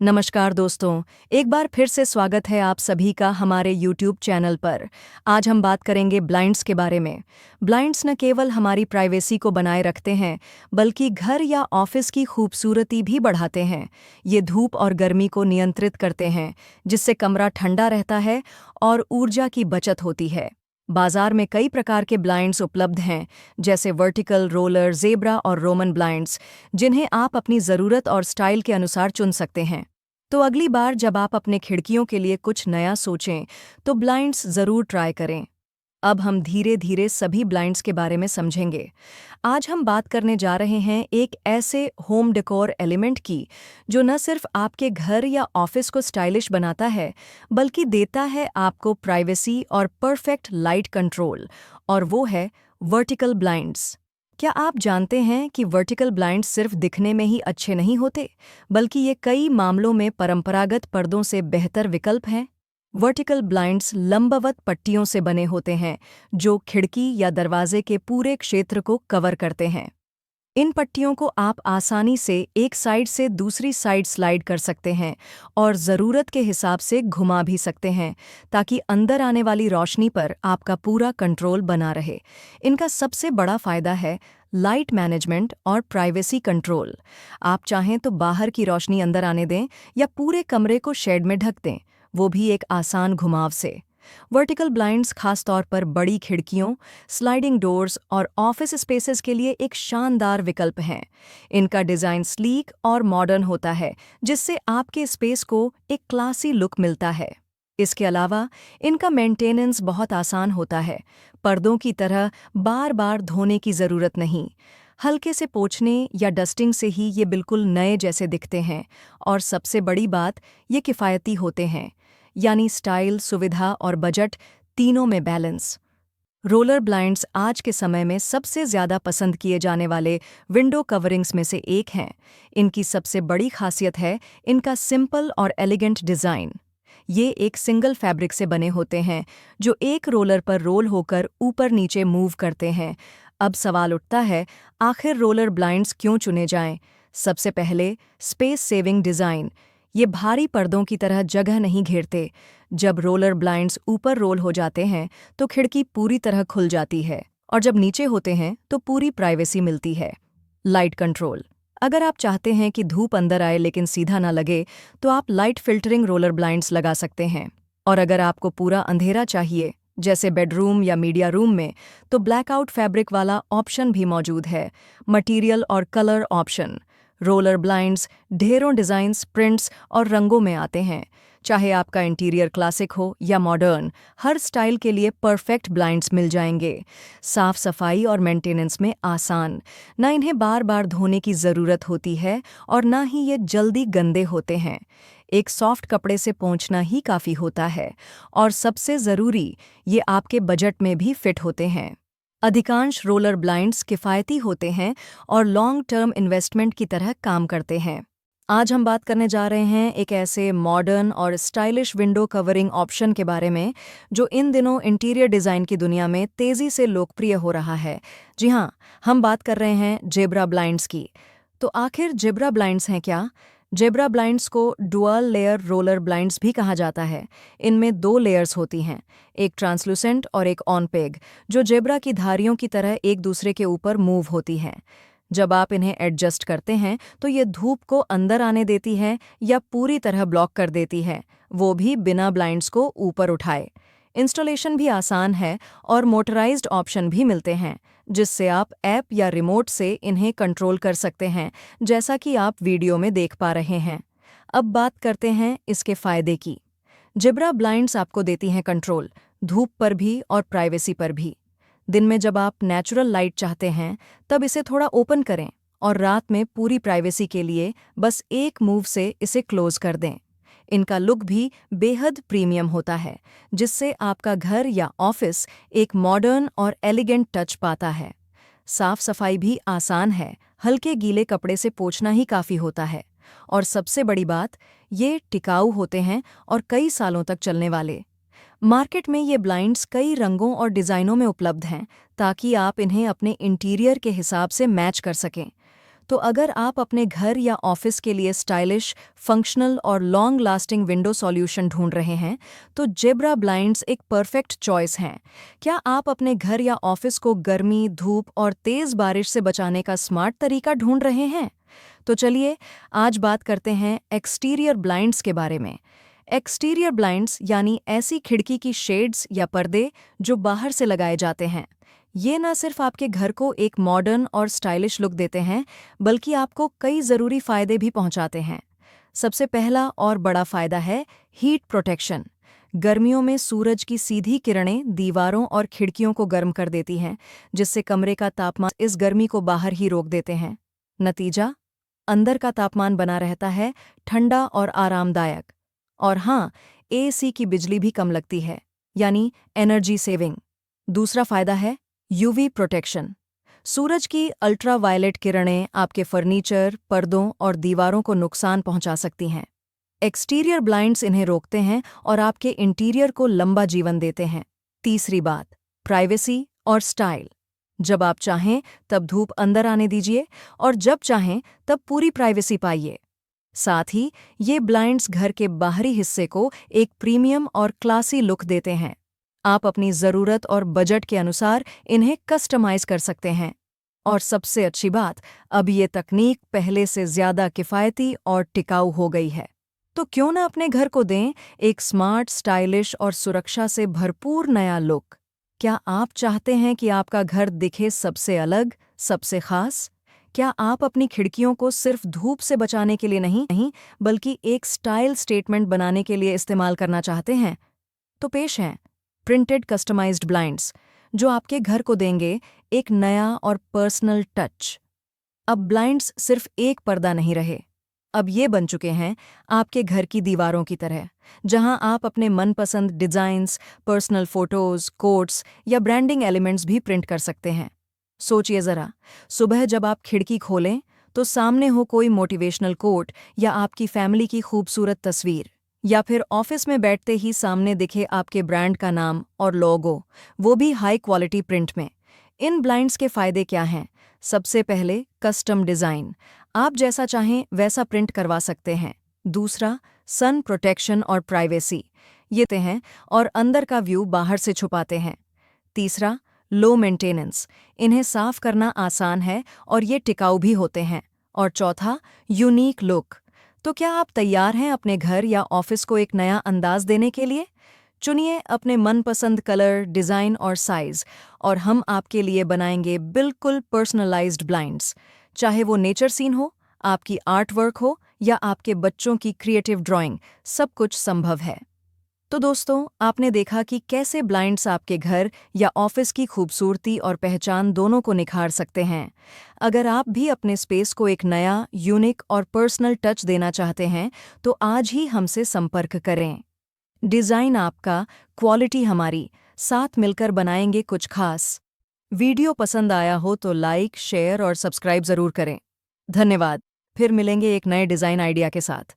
नमस्कार दोस्तों, एक बार फिर से स्वागत है आप सभी का हमारे YouTube चैनल पर। आज हम बात करेंगे ब्लाइंड्स के बारे में। ब्लाइंड्स न केवल हमारी प्राइवेसी को बनाए रखते हैं, बल्कि घर या ऑफिस की खूबसूरती भी बढ़ाते हैं। ये धूप और गर्मी को नियंत्रित करते हैं, जिससे कमरा ठंडा रहता है और ऊर्जा की बचत होती है। बाजार में कई प्रकार के ब्लाइंड्स उपलब्ध हैं, जैसे वर्टिकल, रोलर, ज़ेब्रा और रोमन ब्लाइंड्स, जिन्हें आप अपनी ज़रूरत और स्टाइल के अनुसार चुन सकते हैं। तो अगली बार जब आप अपने खिड़कियों के लिए कुछ नया सोचें, तो ब्लाइंड्स ज़रूर ट्राई करें। अब हम धीरे धीरे सभी ब्लाइंड्स के बारे में समझेंगे। आज हम बात करने जा रहे हैं एक ऐसे होम डेकोर एलिमेंट की, जो न सिर्फ आपके घर या ऑफिस को स्टाइलिश बनाता है, बल्कि देता है आपको प्राइवेसी और परफेक्ट लाइट कंट्रोल, और वो है वर्टिकल ब्लाइंड्स। क्या आप जानते हैं कि वर्टिकल ब्लाइंड्स सिर्फ दिखने में ही अच्छे नहीं होते, बल्कि ये कई मामलों में परंपरागत पर्दों से बेहतर विकल्प हैं? वर्टिकल ब्लाइंड्स लंबवत पट्टियों से बने होते हैं, जो खिड़की या दरवाजे के पूरे क्षेत्र को कवर करते हैं। इन पट्टियों को आप आसानी से एक साइड से दूसरी साइड स्लाइड कर सकते हैं और ज़रूरत के हिसाब से घुमा भी सकते हैं, ताकि अंदर आने वाली रोशनी पर आपका पूरा कंट्रोल बना रहे। इनका सबसे बड़ा फ़ायदा है लाइट मैनेजमेंट और प्राइवेसी कंट्रोल। आप चाहें तो बाहर की रोशनी अंदर आने दें या पूरे कमरे को शेड में ढक दें, वो भी एक आसान घुमाव से। वर्टिकल ब्लाइंड्स खास तौर पर बड़ी खिड़कियों, स्लाइडिंग डोर्स और ऑफिस स्पेसेस के लिए एक शानदार विकल्प हैं। इनका डिज़ाइन स्लीक और मॉडर्न होता है, जिससे आपके स्पेस को एक क्लासी लुक मिलता है। इसके अलावा इनका मेंटेनेंस बहुत आसान होता है। पर्दों की तरह बार बार धोने की ज़रूरत नहीं। हल्के से पोंछने या डस्टिंग से ही ये बिल्कुल नए जैसे दिखते हैं। और सबसे बड़ी बात, ये किफ़ायती होते हैं, यानी स्टाइल, सुविधा और बजट तीनों में बैलेंस। रोलर ब्लाइंड्स आज के समय में सबसे ज़्यादा पसंद किए जाने वाले विंडो कवरिंग्स में से एक हैं। इनकी सबसे बड़ी खासियत है इनका सिंपल और एलिगेंट डिज़ाइन। ये एक सिंगल फैब्रिक से बने होते हैं, जो एक रोलर पर रोल होकर ऊपर नीचे मूव करते हैं। अब सवाल उठता है, आखिर रोलर ब्लाइंड्स क्यों चुने जाएं? सबसे पहले, स्पेस सेविंग डिज़ाइन। ये भारी पर्दों की तरह जगह नहीं घेरते। जब रोलर ब्लाइंड्स ऊपर रोल हो जाते हैं, तो खिड़की पूरी तरह खुल जाती है, और जब नीचे होते हैं तो पूरी प्राइवेसी मिलती है। Light control. अगर आप चाहते हैं कि धूप अंदर आए लेकिन सीधा ना लगे, तो आप लाइट फिल्टरिंग रोलर ब्लाइंड्स लगा सकते हैं। और अगर आपको पूरा अंधेरा चाहिए, जैसे बेडरूम या मीडिया रूम में, तो ब्लैकआउट फैब्रिक वाला ऑप्शन भी मौजूद है। मटीरियल और कलर ऑप्शन। रोलर ब्लाइंड्स ढेरों डिज़ाइंस, प्रिंट्स और रंगों में आते हैं। चाहे आपका इंटीरियर क्लासिक हो या मॉडर्न, हर स्टाइल के लिए परफेक्ट ब्लाइंड्स मिल जाएंगे। साफ सफाई और मेंटेनेंस में आसान। ना इन्हें बार बार धोने की ज़रूरत होती है और ना ही ये जल्दी गंदे होते हैं। एक सॉफ्ट कपड़े से पोंछना ही काफ़ी होता है। और सबसे ज़रूरी, ये आपके बजट में भी फिट होते हैं। अधिकांश रोलर ब्लाइंड्स किफ़ायती होते हैं और लॉन्ग टर्म इन्वेस्टमेंट की तरह काम करते हैं। आज हम बात करने जा रहे हैं एक ऐसे मॉडर्न और स्टाइलिश विंडो कवरिंग ऑप्शन के बारे में, जो इन दिनों इंटीरियर डिज़ाइन की दुनिया में तेज़ी से लोकप्रिय हो रहा है। जी हाँ, हम बात कर रहे हैं ज़ेब्रा ब्लाइंड्स की। तो आखिर ज़ेब्रा ब्लाइंड्स हैं क्या? ज़ेब्रा ब्लाइंड्स को डुअल लेयर रोलर ब्लाइंड्स भी कहा जाता है। इनमें दो लेयर्स होती हैं, एक ट्रांसलूसेंट और एक ऑन पेग, जो ज़ेब्रा की धारियों की तरह एक दूसरे के ऊपर मूव होती हैं। जब आप इन्हें एडजस्ट करते हैं, तो ये धूप को अंदर आने देती है या पूरी तरह ब्लॉक कर देती है, वो भी बिना ब्लाइंड्स को ऊपर उठाए। इंस्टॉलेशन भी आसान है और मोटराइज्ड ऑप्शन भी मिलते हैं, जिससे आप ऐप या रिमोट से इन्हें कंट्रोल कर सकते हैं, जैसा कि आप वीडियो में देख पा रहे हैं। अब बात करते हैं इसके फ़ायदे की। ज़ेब्रा ब्लाइंड्स आपको देती हैं कंट्रोल, धूप पर भी और प्राइवेसी पर भी। दिन में जब आप नेचुरल लाइट चाहते हैं, तब इसे थोड़ा ओपन करें, और रात में पूरी प्राइवेसी के लिए बस एक मूव से इसे क्लोज कर दें। इनका लुक भी बेहद प्रीमियम होता है, जिससे आपका घर या ऑफिस एक मॉडर्न और एलिगेंट टच पाता है। साफ सफाई भी आसान है, हल्के गीले कपड़े से पोंछना ही काफ़ी होता है। और सबसे बड़ी बात, ये टिकाऊ होते हैं और कई सालों तक चलने वाले। मार्केट में ये ब्लाइंड्स कई रंगों और डिज़ाइनों में उपलब्ध हैं, ताकि आप इन्हें अपने इंटीरियर के हिसाब से मैच कर सकें। तो अगर आप अपने घर या ऑफिस के लिए स्टाइलिश, फंक्शनल और लॉन्ग लास्टिंग विंडो सॉल्यूशन ढूंढ रहे हैं, तो जेब्रा ब्लाइंड्स एक परफेक्ट चॉइस हैं। क्या आप अपने घर या ऑफिस को गर्मी, धूप और तेज बारिश से बचाने का स्मार्ट तरीका ढूंढ रहे हैं? तो चलिए आज बात करते हैं एक्सटीरियर ब्लाइंड्स के बारे में। एक्सटीरियर ब्लाइंड्स यानी ऐसी खिड़की की शेड्स या पर्दे जो बाहर से लगाए जाते हैं। ये न सिर्फ आपके घर को एक मॉडर्न और स्टाइलिश लुक देते हैं, बल्कि आपको कई ज़रूरी फ़ायदे भी पहुंचाते हैं। सबसे पहला और बड़ा फ़ायदा है हीट प्रोटेक्शन। गर्मियों में सूरज की सीधी किरणें दीवारों और खिड़कियों को गर्म कर देती हैं, जिससे कमरे का तापमान इस गर्मी को बाहर ही रोक देते हैं। नतीजा, अंदर का तापमान बना रहता है, ठंडा और आरामदायक। और हाँ, एसी की बिजली भी कम लगती है, यानी एनर्जी सेविंग। दूसरा फायदा है यूवी प्रोटेक्शन। सूरज की अल्ट्रावायलेट किरणें आपके फर्नीचर, पर्दों और दीवारों को नुकसान पहुंचा सकती हैं। एक्सटीरियर ब्लाइंड्स इन्हें रोकते हैं और आपके इंटीरियर को लंबा जीवन देते हैं। तीसरी बात, प्राइवेसी और स्टाइल। जब आप चाहें तब धूप अंदर आने दीजिए और जब चाहें तब पूरी प्राइवेसी पाइए। साथ ही ये ब्लाइंड्स घर के बाहरी हिस्से को एक प्रीमियम और क्लासी लुक देते हैं। आप अपनी ज़रूरत और बजट के अनुसार इन्हें कस्टमाइज कर सकते हैं। और सबसे अच्छी बात, अब ये तकनीक पहले से ज़्यादा किफ़ायती और टिकाऊ हो गई है। तो क्यों न अपने घर को दें एक स्मार्ट, स्टाइलिश और सुरक्षा से भरपूर नया लुक। क्या आप चाहते हैं कि आपका घर दिखे सबसे अलग, सबसे खास? क्या आप अपनी खिड़कियों को सिर्फ धूप से बचाने के लिए नहीं, बल्कि एक स्टाइल स्टेटमेंट बनाने के लिए इस्तेमाल करना चाहते हैं? तो पेश हैं प्रिंटेड कस्टमाइज्ड ब्लाइंड्स, जो आपके घर को देंगे एक नया और पर्सनल टच। अब ब्लाइंड्स सिर्फ एक पर्दा नहीं रहे, अब ये बन चुके हैं आपके घर की दीवारों की तरह, जहां आप अपने मनपसंद डिज़ाइंस, पर्सनल फोटोज़, कोट्स या ब्रांडिंग एलिमेंट्स भी प्रिंट कर सकते हैं। सोचिए ज़रा, सुबह जब आप खिड़की खोलें तो सामने हो कोई मोटिवेशनल कोट या आपकी फैमिली की खूबसूरत तस्वीर, या फिर ऑफिस में बैठते ही सामने दिखे आपके ब्रांड का नाम और लोगो, वो भी हाई क्वालिटी प्रिंट में। इन ब्लाइंड्स के फ़ायदे क्या हैं? सबसे पहले, कस्टम डिज़ाइन। आप जैसा चाहें वैसा प्रिंट करवा सकते हैं। दूसरा, सन प्रोटेक्शन और प्राइवेसी। ये ते हैं और अंदर का व्यू बाहर से छुपाते हैं। तीसरा, लो मेंटेनेंस। इन्हें साफ करना आसान है और ये टिकाऊ भी होते हैं। और चौथा, यूनिक लुक। तो क्या आप तैयार हैं अपने घर या ऑफिस को एक नया अंदाज देने के लिए? चुनिए अपने मनपसंद कलर, डिज़ाइन और साइज़, और हम आपके लिए बनाएंगे बिल्कुल पर्सनलाइज्ड ब्लाइंड्स। चाहे वो नेचर सीन हो, आपकी आर्ट वर्क हो या आपके बच्चों की क्रिएटिव ड्राइंग, सब कुछ संभव है। तो दोस्तों, आपने देखा कि कैसे ब्लाइंड्स आपके घर या ऑफिस की खूबसूरती और पहचान दोनों को निखार सकते हैं। अगर आप भी अपने स्पेस को एक नया, यूनिक और पर्सनल टच देना चाहते हैं, तो आज ही हमसे संपर्क करें। डिज़ाइन आपका, क्वालिटी हमारी, साथ मिलकर बनाएंगे कुछ खास। वीडियो पसंद आया हो तो लाइक, शेयर और सब्सक्राइब ज़रूर करें। धन्यवाद। फिर मिलेंगे एक नए डिज़ाइन आइडिया के साथ।